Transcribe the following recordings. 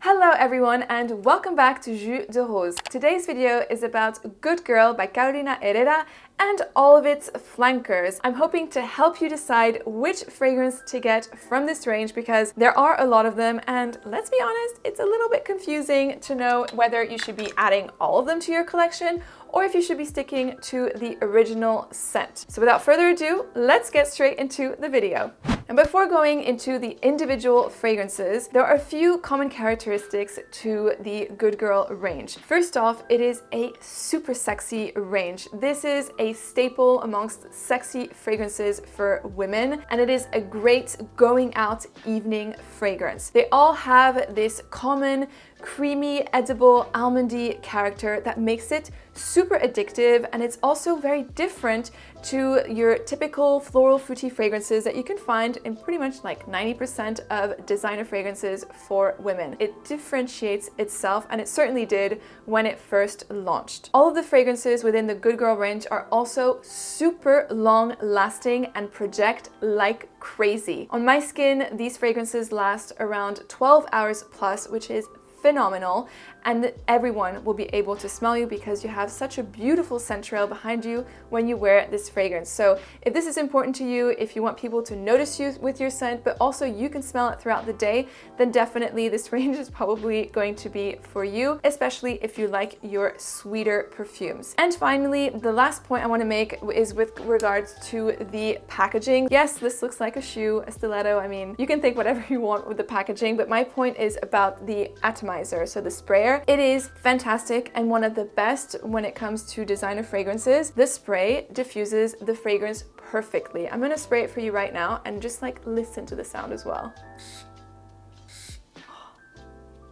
Hello everyone and welcome back to Jus de Rose. Today's video is about Good Girl by Carolina Herrera and all of its flankers. I'm hoping to help you decide which fragrance to get from this range because there are a lot of them, and let's be honest, it's a little bit confusing to know whether you should be adding all of them to your collection or if you should be sticking to the original scent. So without further ado, let's get straight into the video. And before going into the individual fragrances, there are a few common characteristics to the Good Girl range. First off, it is a super sexy range. This is a staple amongst sexy fragrances for women, and it is a great going out evening fragrance. They all have this common creamy, edible, almondy character that makes it super addictive, and it's also very different to your typical floral fruity fragrances that you can find in pretty much like 90% of designer fragrances for women. It differentiates itself, and it certainly did when it first launched. All of the fragrances within the Good Girl range are also super long lasting and project like crazy. On my skin, these fragrances last around 12 hours plus, which is phenomenal, and everyone will be able to smell you because you have such a beautiful scent trail behind you when you wear this fragrance. So if this is important to you, if you want people to notice you with your scent, but also you can smell it throughout the day, then definitely this range is probably going to be for you, especially if you like your sweeter perfumes. And finally, the last point I want to make is with regards to the packaging. Yes, this looks like a shoe, a stiletto. I mean, you can think whatever you want with the packaging, but my point is about the atomizer, so the sprayer. It is fantastic and one of the best when it comes to designer fragrances. The spray diffuses the fragrance perfectly. I'm gonna spray it for you right now and just like listen to the sound as well.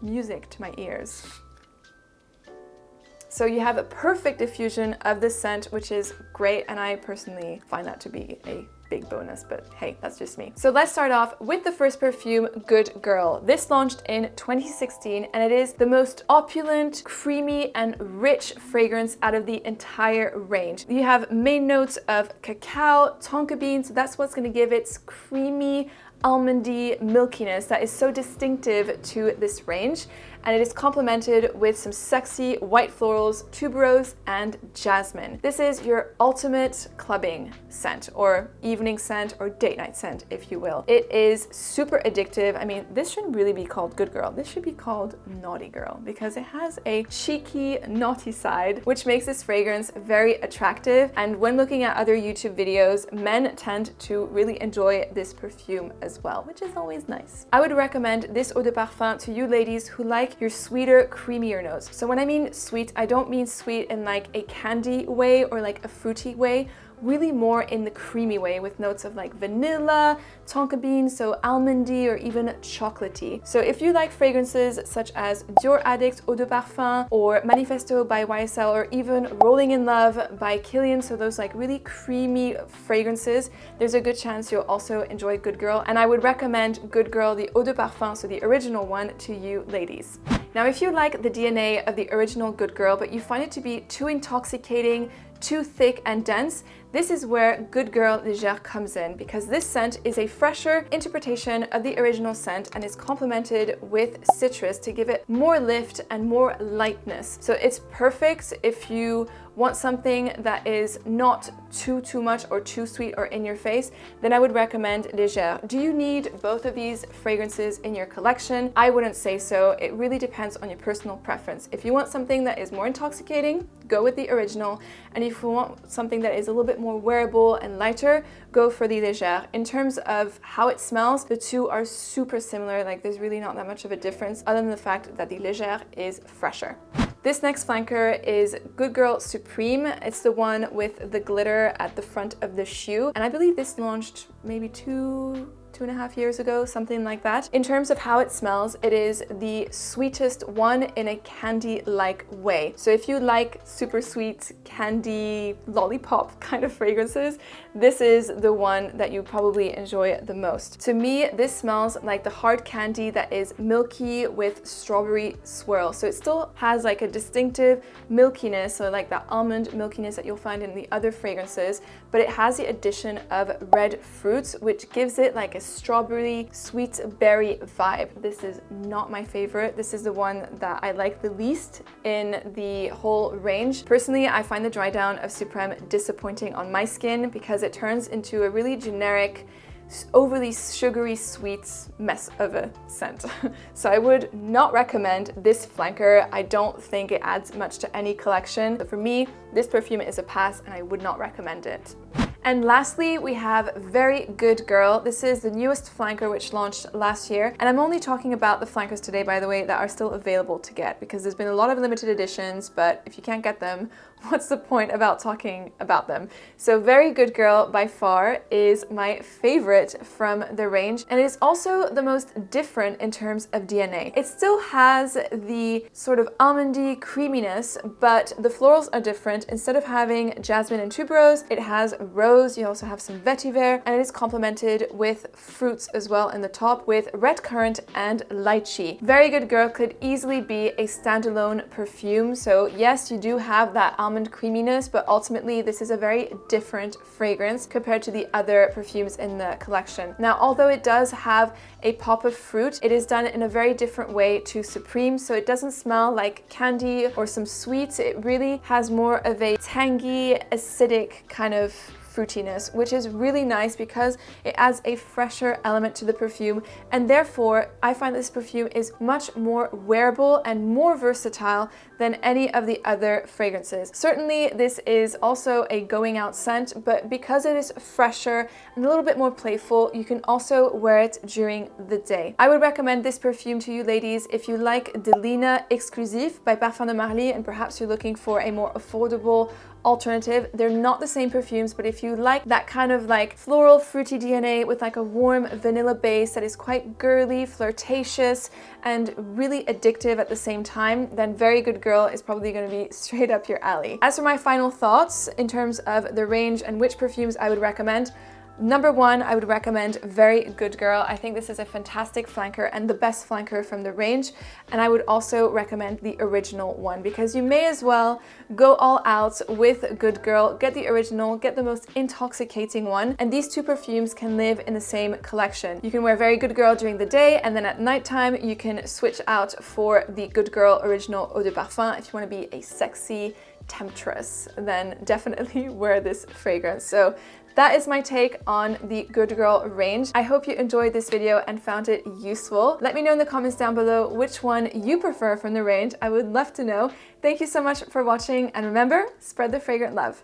Music to my ears. So you have a perfect diffusion of the scent, which is great, and I personally find that to be a big bonus, but hey, that's just me. So let's start off with the first perfume, Good Girl. This launched in 2016, and it is the most opulent, creamy, and rich fragrance out of the entire range. You have main notes of cacao, tonka bean, so that's what's gonna give its creamy, almondy milkiness that is so distinctive to this range, and it is complemented with some sexy white florals, tuberose, and jasmine. This is your ultimate clubbing scent, or evening scent, or date night scent, if you will. It is super addictive. I mean, this shouldn't really be called Good Girl. This should be called Naughty Girl, because it has a cheeky, naughty side, which makes this fragrance very attractive. And when looking at other YouTube videos, men tend to really enjoy this perfume as well, which is always nice. I would recommend this eau de parfum to you ladies who like your sweeter, creamier notes. So when I mean sweet, I don't mean sweet in like a candy way or like a fruity way, really more in the creamy way with notes of like vanilla, tonka bean, so almondy or even chocolatey. So if you like fragrances such as Dior Addict Eau de Parfum or Manifesto by YSL or even Rolling in Love by Kilian, so those like really creamy fragrances, there's a good chance you'll also enjoy Good Girl, and I would recommend Good Girl, the Eau de Parfum, so the original one, to you ladies. Now, if you like the DNA of the original Good Girl, but you find it to be too intoxicating, too thick and dense, this is where Good Girl Légère comes in, because this scent is a fresher interpretation of the original scent and is complemented with citrus to give it more lift and more lightness. So it's perfect if you want something that is not too much or too sweet or in your face, then I would recommend Légère. Do you need both of these fragrances in your collection? I wouldn't say so. It really depends on your personal preference. If you want something that is more intoxicating, go with the original, and if you want something that is a little bit more wearable and lighter, go for the Légère. In terms of how it smells, the two are super similar. Like, there's really not that much of a difference other than the fact that the Légère is fresher. This next flanker is Good Girl Supreme. It's the one with the glitter at the front of the shoe, and I believe this launched maybe two 2.5 years ago, something like that. In terms of how it smells, it is the sweetest one in a candy-like way. So if you like super sweet candy lollipop kind of fragrances, this is the one that you probably enjoy the most. To me, this smells like the hard candy that is milky with strawberry swirl. So it still has like a distinctive milkiness, so like that almond milkiness that you'll find in the other fragrances, but it has the addition of red fruits, which gives it like a strawberry sweet berry vibe. This is not my favorite. This is the one that I like the least in the whole range. Personally, I find the dry down of Supreme disappointing on my skin because it turns into a really generic, overly sugary sweet mess of a scent. So I would not recommend this flanker. I don't think it adds much to any collection. So for me, this perfume is a pass and I would not recommend it. And lastly, we have Very Good Girl. This is the newest flanker which launched last year. And I'm only talking about the flankers today, by the way, that are still available to get, because there's been a lot of limited editions, but if you can't get them, what's the point about talking about them? So Very Good Girl by far is my favorite from the range, and it is also the most different in terms of DNA. It still has the sort of almondy creaminess, but the florals are different. Instead of having jasmine and tuberose, it has rose, you also have some vetiver, and it is complemented with fruits as well in the top with red currant and lychee. Very Good Girl could easily be a standalone perfume. So yes, you do have that almond creaminess, but ultimately this is a very different fragrance compared to the other perfumes in the collection. Now, although it does have a pop of fruit, it is done in a very different way to Supreme, so it doesn't smell like candy or some sweets. It really has more of a tangy, acidic kind of fruitiness, which is really nice because it adds a fresher element to the perfume, and therefore I find this perfume is much more wearable and more versatile than any of the other fragrances. Certainly this is also a going out scent, but because it is fresher and a little bit more playful, you can also wear it during the day. I would recommend this perfume to you ladies if you like Delina Exclusive by Parfums de Marly and perhaps you're looking for a more affordable alternative. They're not the same perfumes, but if you like that kind of like floral fruity DNA with like a warm vanilla base that is quite girly, flirtatious, and really addictive at the same time, then Very Good Girl is probably going to be straight up your alley. As for my final thoughts in terms of the range and which perfumes I would recommend, number one, I would recommend Very Good Girl. I think this is a fantastic flanker and the best flanker from the range. And I would also recommend the original one because you may as well go all out with Good Girl, get the original, get the most intoxicating one. And these two perfumes can live in the same collection. You can wear Very Good Girl during the day, and then at nighttime you can switch out for the Good Girl original Eau de Parfum. If you want to be a sexy temptress, then definitely wear this fragrance. So that is my take on the Good Girl range. I hope you enjoyed this video and found it useful. Let me know in the comments down below which one you prefer from the range. I would love to know. Thank you so much for watching, and remember, spread the fragrant love.